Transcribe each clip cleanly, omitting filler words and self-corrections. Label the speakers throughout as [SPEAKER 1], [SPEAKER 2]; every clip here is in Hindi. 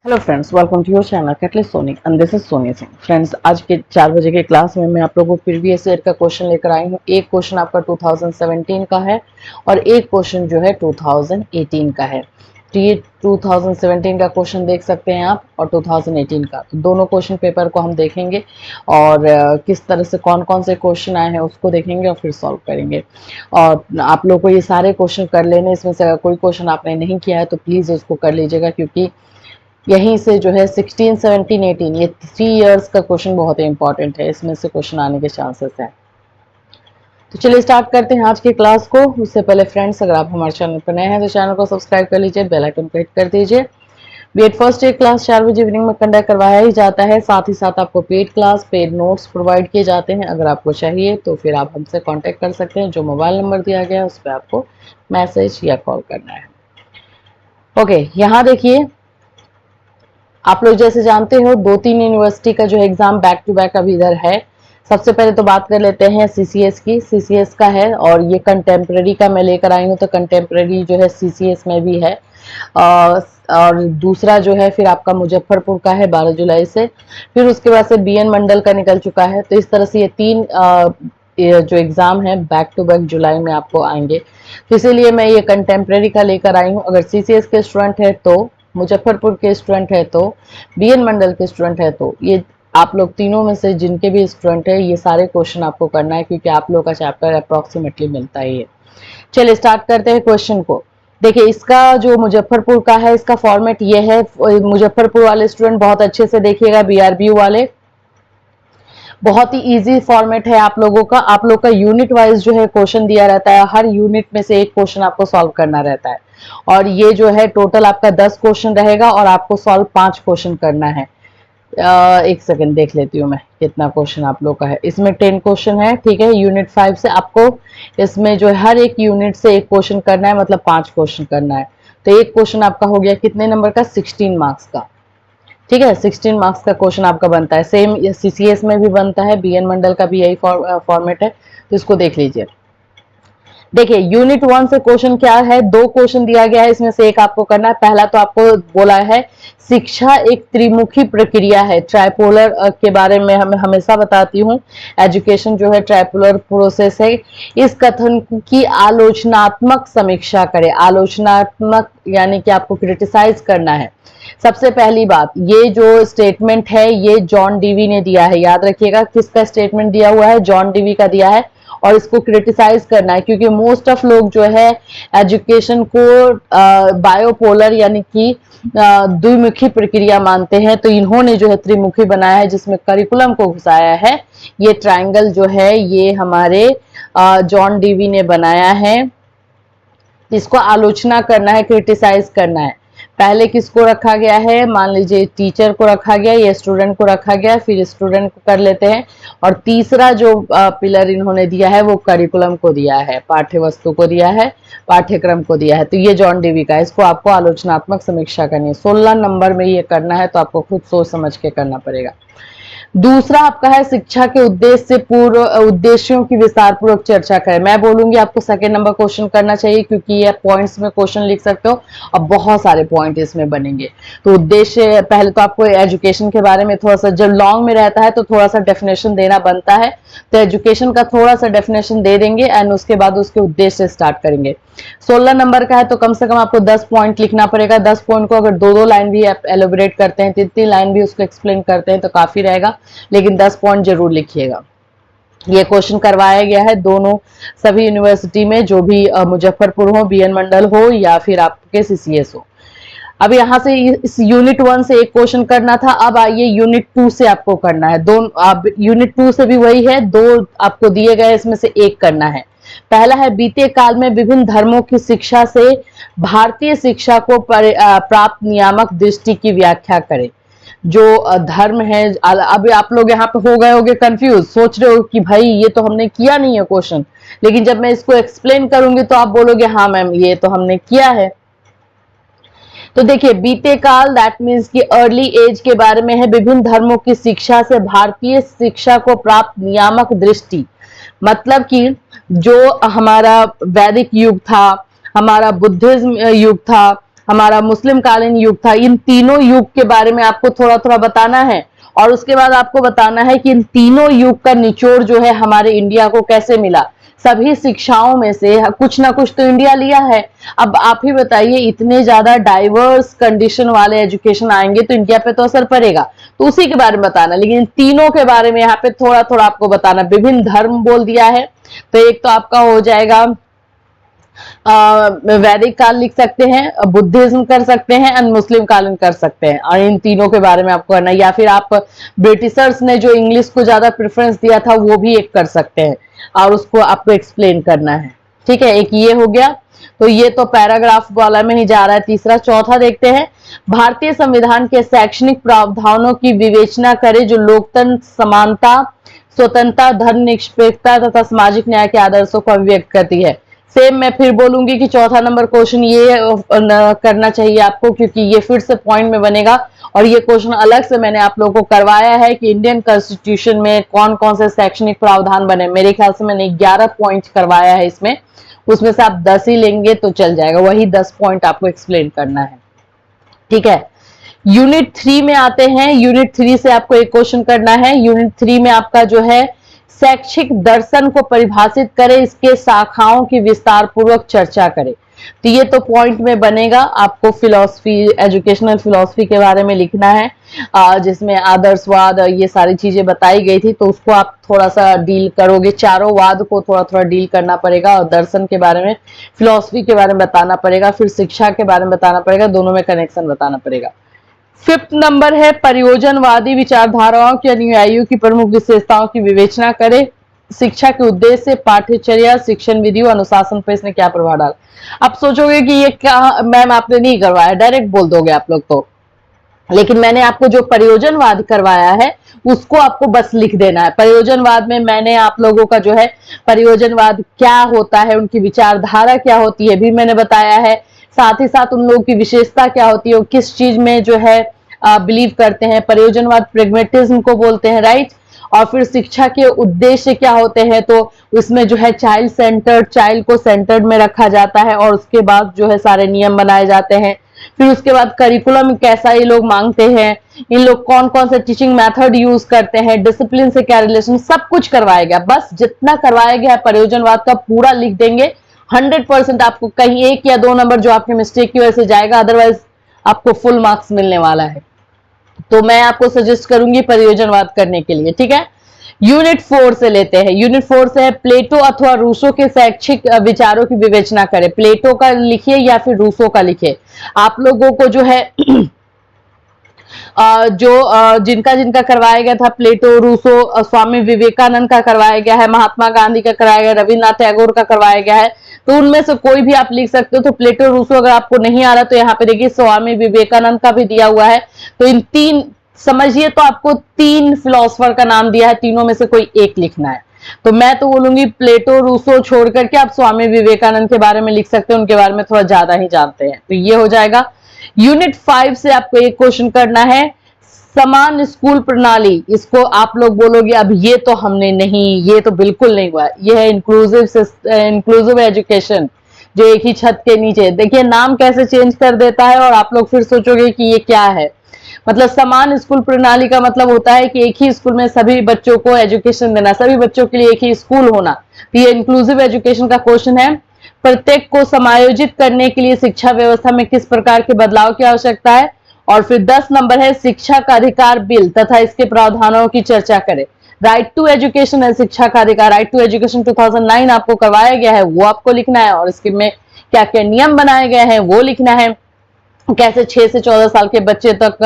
[SPEAKER 1] Hello friends, welcome to your channel catalyst Soni and this is Soni Singh. Friends, आज के 4 बजे के क्लास में मैं आप लोगों को प्रीवियस ईयर का क्वेश्चन लेकर आई हूँ। एक क्वेश्चन आपका 2017 का है और एक क्वेश्चन जो है 2018 का है। तो ये 2017 का क्वेश्चन देख सकते हैं आप और 2018 का, तो दोनों क्वेश्चन पेपर को हम देखेंगे और किस तरह से कौन कौन से क्वेश्चन आए हैं उसको देखेंगे और फिर सॉल्व करेंगे। और आप लोग को ये सारे क्वेश्चन कर लेने, इसमें से अगर कोई क्वेश्चन आपने नहीं किया है तो प्लीज़ उसको कर लीजिएगा, क्योंकि यहीं से जो है 16, 17, 18 ये 3 इयर्स का क्वेश्चन बहुत ही इंपॉर्टेंट है, इसमें से क्वेश्चन आने के चांसेस हैं। तो चलिए स्टार्ट करते हैं आज की क्लास को। उससे पहले फ्रेंड्स, अगर आप हमारे चैनल पर नए हैं तो चैनल को सब्सक्राइब कर लीजिए, बेल आइकन को हिट कर दीजिए। बीएड फर्स्ट ईयर क्लास 4 बजे इवनिंग में कंडक्ट करवाया ही जाता है, साथ ही साथ आपको paid class, paid notes provide किए जाते हैं। अगर आपको चाहिए तो फिर आप हमसे कॉन्टेक्ट कर सकते हैं, जो मोबाइल नंबर दिया गया है उस पर आपको मैसेज या कॉल करना है। ओके, यहाँ देखिए, आप लोग जैसे जानते हो 2-3 यूनिवर्सिटी का जो एग्जाम बैक टू बैक अभी इधर है। सबसे पहले तो बात कर लेते हैं सीसीएस की। सीसीएस का है और ये कंटेम्प्रेरी का मैं लेकर आई हूँ, तो कंटेम्प्रेरी जो है सीसीएस में भी है। और दूसरा जो है फिर आपका मुजफ्फरपुर का है 12 जुलाई से, फिर उसके बाद से बीएन मंडल का निकल चुका है। तो इस तरह से ये 3 जो एग्जाम है बैक टू बैक जुलाई में आपको आएंगे, तो इसीलिए मैं ये कंटेम्प्रेरी का लेकर आई हूँ। अगर सीसीएस के स्टूडेंट है तो, मुजफ्फरपुर के स्टूडेंट है तो, बीएन मंडल के स्टूडेंट है तो, ये आप लोग तीनों में से जिनके भी स्टूडेंट है ये सारे क्वेश्चन आपको करना है, क्योंकि आप लोग का चैप्टर अप्रोक्सीमेटली मिलता ही है। चलिए स्टार्ट करते हैं क्वेश्चन को। देखिए, इसका जो मुजफ्फरपुर का है इसका फॉर्मेट ये है। मुजफ्फरपुर वाले स्टूडेंट बहुत अच्छे से देखिएगा, बीआरबीयू वाले, बहुत ही इजी फॉर्मेट है आप लोगों का। आप लोग का यूनिट वाइज जो है क्वेश्चन दिया रहता है, हर यूनिट में से एक क्वेश्चन आपको सॉल्व करना रहता है। और ये जो है टोटल आपका 10 क्वेश्चन रहेगा और आपको सॉल्व 5 क्वेश्चन करना है। एक सेकंड देख लेती हूँ मैं कितना क्वेश्चन आप लोग का है। इसमें 10 क्वेश्चन है, ठीक है। यूनिट 5 से आपको इसमें जो है हर एक यूनिट से एक क्वेश्चन करना है, मतलब 5 क्वेश्चन करना है। तो एक क्वेश्चन आपका हो गया कितने नंबर का? 16 मार्क्स का, ठीक है। 16 मार्क्स का क्वेश्चन आपका बनता है। सेम सीसीएस में भी बनता है, बीएन मंडल का भी यही फॉर्मेट है, तो इसको देख लीजिए। देखिए, यूनिट 1 से क्वेश्चन क्या है, 2 क्वेश्चन दिया गया है, इसमें से एक आपको करना है। पहला तो आपको बोला है शिक्षा एक त्रिमुखी प्रक्रिया है। ट्राइपोलर के बारे में हमें हमेशा बताती हूँ, एजुकेशन जो है ट्राइपोलर प्रोसेस है। इस कथन की आलोचनात्मक समीक्षा करें। आलोचनात्मक यानी कि आपको क्रिटिसाइज करना है। सबसे पहली बात, ये जो स्टेटमेंट है ये जॉन डीवी ने दिया है, याद रखिएगा किसका स्टेटमेंट दिया हुआ है, जॉन डीवी का दिया है। और इसको क्रिटिसाइज करना है, क्योंकि मोस्ट ऑफ लोग जो है एजुकेशन को बायोपोलर यानी कि द्विमुखी प्रक्रिया मानते हैं, तो इन्होंने जो है त्रिमुखी बनाया है, जिसमें करिकुलम को घुसाया है। ये ट्रायंगल जो है ये हमारे जॉन डीवी ने बनाया है। इसको आलोचना करना है, क्रिटिसाइज करना है। पहले किसको रखा गया है, मान लीजिए टीचर को रखा गया, ये स्टूडेंट को रखा गया, फिर स्टूडेंट को कर लेते हैं। और तीसरा जो पिलर इन्होंने दिया है वो करिकुलम को दिया है, पाठ्य वस्तु को दिया है, पाठ्यक्रम को दिया है। तो ये जॉन डीवी का, इसको आपको आलोचनात्मक समीक्षा करनी है। 16 नंबर में ये करना है, तो आपको खुद सोच समझ के करना पड़ेगा। दूसरा आपका है शिक्षा के उद्देश्य से पूर्व उद्देश्यों की विस्तार पूर्वक चर्चा करें। मैं बोलूंगी आपको सेकंड नंबर क्वेश्चन करना चाहिए, क्योंकि ये पॉइंट्स में क्वेश्चन लिख सकते हो और बहुत सारे पॉइंट इसमें बनेंगे। तो उद्देश्य, पहले तो आपको एजुकेशन के बारे में थोड़ा सा, जब लॉन्ग में रहता है तो थोड़ा सा डेफिनेशन देना बनता है, तो एजुकेशन का थोड़ा सा डेफिनेशन दे देंगे एंड उसके बाद उसके उद्देश्य स्टार्ट करेंगे। 16 नंबर का है तो कम से कम आपको 10 पॉइंट लिखना पड़ेगा। 10 पॉइंट को अगर 2-2 लाइन भी आप एलोबरेट करते हैं, 3-3 लाइन भी उसको एक्सप्लेन करते हैं तो काफी रहेगा, लेकिन 10 पॉइंट जरूर लिखिएगा। ये क्वेश्चन करवाया गया है दोनों सभी यूनिवर्सिटी में, जो भी मुजफ्फरपुर हो, बीएन मंडल हो या फिर आपके सीसीएस हो। अब यहाँ से इस यूनिट 1 से एक क्वेश्चन करना था, अब आइए यूनिट 2 से आपको करना है। यूनिट 2 से भी वही है, 2 आपको दिए गए, इसमें से एक करना है। पहला है बीते काल में विभिन्न धर्मों की शिक्षा से भारतीय शिक्षा को प्राप्त नियामक दृष्टि की व्याख्या करें। जो धर्म है, अभी आप लोग यहाँ पे हो गए होगे कंफ्यूज, सोच रहे हो कि भाई ये तो हमने किया नहीं है क्वेश्चन, लेकिन जब मैं इसको एक्सप्लेन करूंगी तो आप बोलोगे हाँ मैम ये तो हमने किया है। तो देखिए, बीते काल दैट मीन्स कि अर्ली एज के बारे में है। विभिन्न धर्मों की शिक्षा से भारतीय शिक्षा को प्राप्त नियामक दृष्टि, मतलब कि जो हमारा वैदिक युग था, हमारा बुद्धिज्म युग था, हमारा मुस्लिम कालीन युग था। इन तीनों युग के बारे में आपको थोड़ा थोड़ा बताना है और उसके बाद आपको बताना है कि इन तीनों युग का निचोड़ जो है हमारे इंडिया को कैसे मिला। सभी शिक्षाओं में से कुछ ना कुछ तो इंडिया लिया है। अब आप ही बताइए, इतने ज्यादा डाइवर्स कंडीशन वाले एजुकेशन आएंगे तो इंडिया पे तो असर पड़ेगा, तो उसी के बारे में बताना। लेकिन इन तीनों के बारे में यहाँ पे थोड़ा थोड़ा आपको बताना। विभिन्न धर्म बोल दिया है, तो एक तो आपका हो जाएगा वैदिक काल लिख सकते हैं, बुद्धिज्म कर सकते हैं एंड मुस्लिम कालीन कर सकते हैं, और इन तीनों के बारे में आपको करना। या फिर आप ब्रिटिशर्स ने जो इंग्लिश को ज्यादा प्रेफरेंस दिया था वो भी एक कर सकते हैं और उसको आपको एक्सप्लेन करना है। ठीक है, एक ये हो गया। तो ये तो पैराग्राफ वाला में ही जा रहा है। तीसरा, चौथा देखते हैं। भारतीय संविधान के शैक्षणिक प्रावधानों की विवेचना करे जो लोकतंत्र, समानता, स्वतंत्रता, धर्मनिरपेक्षता तथा सामाजिक न्याय के आदर्शों को अभिव्यक्त करती है। सेम मैं फिर बोलूंगी कि चौथा नंबर क्वेश्चन ये करना चाहिए आपको, क्योंकि ये फिर से पॉइंट में बनेगा और ये क्वेश्चन अलग से मैंने आप लोगों को करवाया है कि इंडियन कॉन्स्टिट्यूशन में कौन कौन से शैक्षणिक प्रावधान बने। मेरे ख्याल से मैंने 11 पॉइंट करवाया है इसमें, उसमें से आप 10 ही लेंगे तो चल जाएगा। वही 10 पॉइंट आपको एक्सप्लेन करना है। ठीक है, यूनिट 3 में आते हैं। यूनिट 3 से आपको एक क्वेश्चन करना है। यूनिट 3 में आपका जो है शैक्षिक दर्शन को परिभाषित करें, इसके शाखाओं की विस्तार पूर्वक चर्चा करें। तो ये तो पॉइंट में बनेगा। आपको फिलॉसफी, एजुकेशनल फिलॉसफी के बारे में लिखना है, जिसमें आदर्शवाद ये सारी चीजें बताई गई थी, तो उसको आप थोड़ा सा डील करोगे। चारों वाद को थोड़ा थोड़ा डील करना पड़ेगा और दर्शन के बारे में, फिलॉसफी के बारे में बताना पड़ेगा, फिर शिक्षा के बारे में बताना पड़ेगा, दोनों में कनेक्शन बताना पड़ेगा। 5th नंबर है परियोजनवादी विचारधाराओं के अनुयायियों की प्रमुख विशेषताओं की विवेचना करें। शिक्षा के उद्देश्य, पाठ्यचर्या, शिक्षण विधि और अनुशासन पर इसने क्या प्रभाव डाला। आप सोचोगे कि ये क्या मैम आपने नहीं करवाया, डायरेक्ट बोल दोगे आप लोग तो, लेकिन मैंने आपको जो प्रयोजनवाद करवाया है उसको आपको बस लिख देना है। प्रयोजनवाद में मैंने आप लोगों का जो है प्रयोजनवाद क्या होता है, उनकी विचारधारा क्या होती है भी मैंने बताया है। साथ ही साथ उन लोगों की विशेषता क्या होती है, किस चीज में जो है बिलीव करते हैं। प्रयोजनवाद प्रेगमेटिज्म को बोलते हैं, राइट। और फिर शिक्षा के उद्देश्य क्या होते हैं, तो उसमें जो है चाइल्ड सेंटर्ड, चाइल्ड को सेंटर्ड में रखा जाता है और उसके बाद जो है सारे नियम बनाए जाते हैं। फिर उसके बाद करिकुलम कैसा ये लोग मांगते हैं, इन लोग कौन कौन से टीचिंग मेथड यूज करते हैं, डिसिप्लिन से क्या रिलेशन, सब कुछ करवाया गया। बस जितना करवाया गया है प्रयोजनवाद का पूरा लिख देंगे। 100% आपको कहीं 1 या 2 नंबर जो आपके मिस्टेक की वजह से जाएगा, अदरवाइज आपको फुल मार्क्स मिलने वाला है। तो मैं आपको सजेस्ट करूंगी प्रयोजनवाद करने के लिए। ठीक है, यूनिट 4 से लेते हैं। यूनिट 4 से है प्लेटो अथवा रूसो के शैक्षिक विचारों की विवेचना करें। प्लेटो का लिखिए या फिर रूसो का लिखिए। आप लोगों को जो है जिनका जिनका करवाया गया था, प्लेटो, रूसो, स्वामी विवेकानंद का करवाया गया है, महात्मा गांधी का करवाया गया, रविन्द्रनाथ टैगोर का करवाया गया है, तो उनमें से कोई भी आप लिख सकते हो। तो प्लेटो, रूसो अगर आपको नहीं आ रहा तो यहाँ पे देखिए स्वामी विवेकानंद का भी दिया हुआ है। तो इन 3 समझिए, तो आपको 3 फिलोसफर का नाम दिया है, तीनों में से कोई एक लिखना है। तो मैं तो बोलूंगी प्लेटो, रूसो छोड़ करके आप स्वामी विवेकानंद के बारे में लिख सकते हैं, उनके बारे में थोड़ा ज्यादा ही जानते हैं। तो ये हो जाएगा। यूनिट 5 से आपको एक क्वेश्चन करना है, समान स्कूल प्रणाली। इसको आप लोग बोलोगे अब ये तो हमने नहीं, ये तो बिल्कुल नहीं हुआ। ये है इंक्लूसिव एजुकेशन, जो एक ही छत के नीचे। देखिए नाम कैसे चेंज कर देता है और आप लोग फिर सोचोगे कि ये क्या है। मतलब समान स्कूल प्रणाली का मतलब होता है कि एक ही स्कूल में सभी बच्चों को एजुकेशन देना, सभी बच्चों के लिए एक ही स्कूल होना। तो ये इंक्लूसिव एजुकेशन का क्वेश्चन है। प्रत्येक को समायोजित करने के लिए शिक्षा व्यवस्था में किस प्रकार के बदलाव की आवश्यकता है। और फिर 10 नंबर है शिक्षा का अधिकार बिल तथा इसके प्रावधानों की चर्चा करें। राइट टू एजुकेशन है शिक्षा का अधिकार। राइट टू एजुकेशन 2009 आपको करवाया गया है, वो आपको लिखना है। और इसके में क्या क्या नियम बनाए गए हैं वो लिखना है। कैसे 6 से 14 साल के बच्चे तक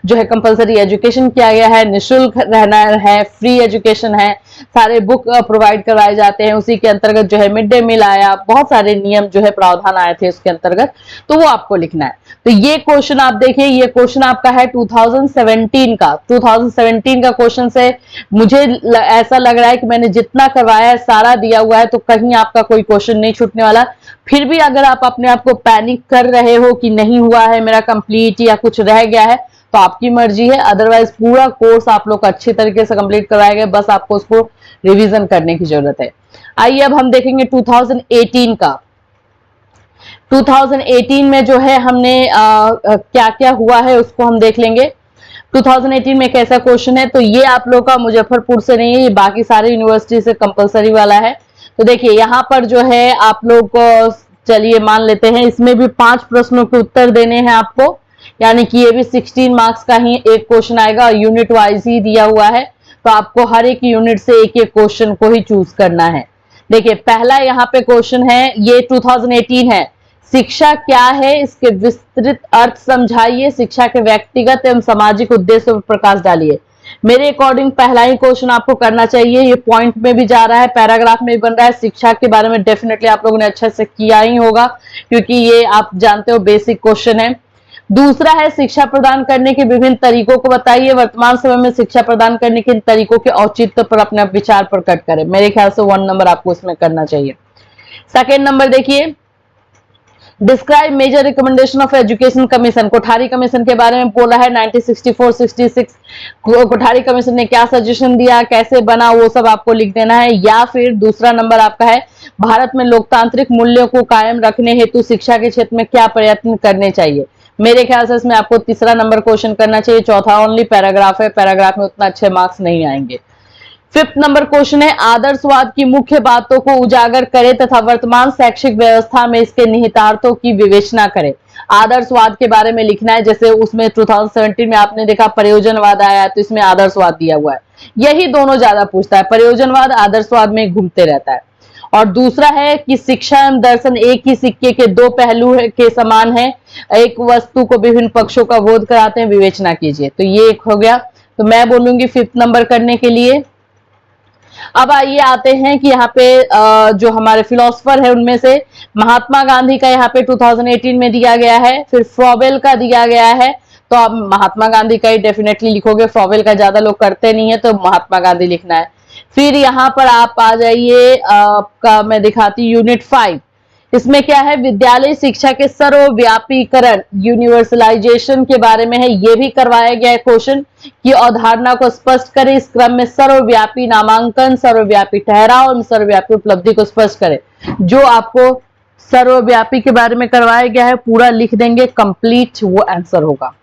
[SPEAKER 1] जो है कंपलसरी एजुकेशन किया गया है, निःशुल्क रहना है, फ्री एजुकेशन है, सारे बुक प्रोवाइड करवाए जाते हैं। उसी के अंतर्गत जो है मिड डे मील आया, बहुत सारे नियम जो है प्रावधान आए थे उसके अंतर्गत, तो वो आपको लिखना है। तो ये क्वेश्चन आप देखिए, ये क्वेश्चन आपका है 2017 का। 2017 का क्वेश्चन से मुझे ऐसा लग रहा है कि मैंने जितना करवाया है सारा दिया हुआ है, तो कहीं आपका कोई क्वेश्चन नहीं छूटने वाला। फिर भी अगर आप अपने आप को पैनिक कर रहे हो कि नहीं हुआ है मेरा कंप्लीट या कुछ रह गया है, तो आपकी मर्जी है। अदरवाइज पूरा कोर्स आप लोग अच्छी तरीके से कंप्लीट करवाया गया, बस आपको उसको रिवीजन करने की जरूरत है। आइए अब हम देखेंगे 2018 का। 2018 में जो है हमने क्या क्या हुआ है उसको हम देख लेंगे। 2018 में कैसा क्वेश्चन है, तो ये आप लोग का मुजफ्फरपुर से नहीं है, ये बाकी सारे यूनिवर्सिटी से कंपलसरी वाला है। तो देखिए यहाँ पर जो है आप लोग को, चलिए मान लेते हैं, इसमें भी 5 प्रश्नों के उत्तर देने हैं आपको, यानी कि ये भी 16 मार्क्स का ही एक क्वेश्चन आएगा, यूनिट वाइज ही दिया हुआ है, तो आपको हर एक यूनिट से एक एक क्वेश्चन को ही चूज करना है। देखिए पहला यहाँ पे क्वेश्चन है, ये 2018 है, शिक्षा क्या है इसके विस्तृत अर्थ समझाइए, शिक्षा के व्यक्तिगत एवं सामाजिक उद्देश्य पर प्रकाश डालिए। मेरे अकॉर्डिंग पहला ही क्वेश्चन आपको करना चाहिए, ये पॉइंट में भी जा रहा है, पैराग्राफ में भी बन रहा है, शिक्षा के बारे में डेफिनेटली आप लोगों ने अच्छे से किया ही होगा, क्योंकि ये आप जानते हो बेसिक क्वेश्चन है। दूसरा है, शिक्षा प्रदान करने के विभिन्न तरीकों को बताइए, वर्तमान समय में शिक्षा प्रदान करने के तरीकों के औचित्य पर अपने विचार प्रकट करें। मेरे ख्याल से 1 नंबर आपको इसमें करना चाहिए। सेकेंड नंबर देखिए, describe major recommendation of education commission, Kothari commission के बारे में बोला है 1964-66, कोठारी कमीशन ने क्या सजेशन दिया, कैसे बना, वो सब आपको लिख देना है। या फिर दूसरा नंबर आपका है, भारत में लोकतांत्रिक मूल्यों को कायम रखने हेतु शिक्षा के क्षेत्र में क्या प्रयत्न करने चाहिए। मेरे ख्याल से इसमें आपको तीसरा नंबर क्वेश्चन करना चाहिए, चौथा ओनली पैराग्राफ है, पैराग्राफ में उतना अच्छे मार्क्स नहीं आएंगे। फिफ्थ नंबर क्वेश्चन है, आदर्शवाद की मुख्य बातों को उजागर करें तथा वर्तमान शैक्षिक व्यवस्था में इसके निहितार्थों की विवेचना करें। आदर्शवाद के बारे में लिखना है, जैसे उसमें 2017 में आपने देखा प्रयोजनवाद आया, तो इसमें आदर्शवाद दिया हुआ है, यही दोनों ज्यादा पूछता है, प्रयोजनवाद आदर्शवाद में घूमते रहता है। और दूसरा है कि शिक्षा एवं दर्शन एक ही सिक्के के 2 पहलू के समान है, एक वस्तु को विभिन्न पक्षों का बोध कराते हैं, विवेचना कीजिए। तो ये एक हो गया, तो मैं बोलूंगी 5th नंबर करने के लिए। अब आइए आते हैं कि यहाँ पे जो हमारे फिलोसफर है उनमें से महात्मा गांधी का यहाँ पे 2018 में दिया गया है, फिर फ्रॉबेल का दिया गया है, तो आप महात्मा गांधी का ही डेफिनेटली लिखोगे, फ्रॉबेल का ज्यादा लोग करते नहीं है, तो महात्मा गांधी लिखना है। फिर यहाँ पर आप आ जाइए, आपका मैं दिखाती यूनिट 5, इसमें क्या है, विद्यालय शिक्षा के सर्वव्यापीकरण यूनिवर्सलाइजेशन के बारे में है, ये भी करवाया गया है क्वेश्चन की अवधारणा को स्पष्ट करें, इस क्रम में सर्वव्यापी नामांकन, सर्वव्यापी ठहराव और सर्वव्यापी उपलब्धि को स्पष्ट करें। जो आपको सर्वव्यापी के बारे में करवाया गया है पूरा लिख देंगे, कंप्लीट वो आंसर होगा।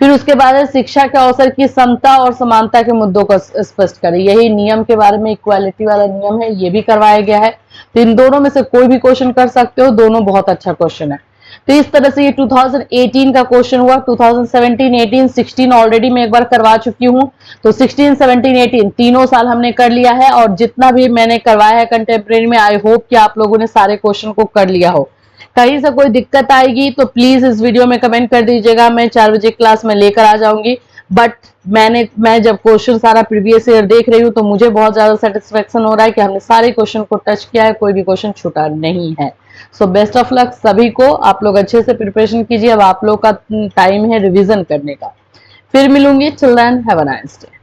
[SPEAKER 1] फिर उसके बाद है शिक्षा के अवसर की समता और समानता के मुद्दों को स्पष्ट करें, यही नियम के बारे में इक्वालिटी वाला नियम है, ये भी करवाया गया है। तो इन दोनों में से कोई भी क्वेश्चन कर सकते हो, दोनों बहुत अच्छा क्वेश्चन है। तो इस तरह से ये 2018 का क्वेश्चन हुआ। 2017, 18, 16 ऑलरेडी मैं एक बार करवा चुकी हूँ, तो 16, 17, 18 तीनों साल हमने कर लिया है, और जितना भी मैंने करवाया है कंटेम्प्रेरी में, आई होप कि आप लोगों ने सारे क्वेश्चन को कर लिया हो। कहीं से कोई दिक्कत आएगी तो प्लीज इस वीडियो में कमेंट कर दीजिएगा, मैं 4 बजे क्लास में लेकर आ जाऊंगी। बट मैं जब क्वेश्चन सारा प्रीवियस ईयर देख रही हूँ तो मुझे बहुत ज्यादा सेटिस्फेक्शन हो रहा है कि हमने सारे क्वेश्चन को टच किया है, कोई भी क्वेश्चन छूटा नहीं है। सो बेस्ट ऑफ लक सभी को, आप लोग अच्छे से प्रिपरेशन कीजिए, अब आप लोग का टाइम है रिविजन करने का। फिर मिलूंगी, till then have a nice day.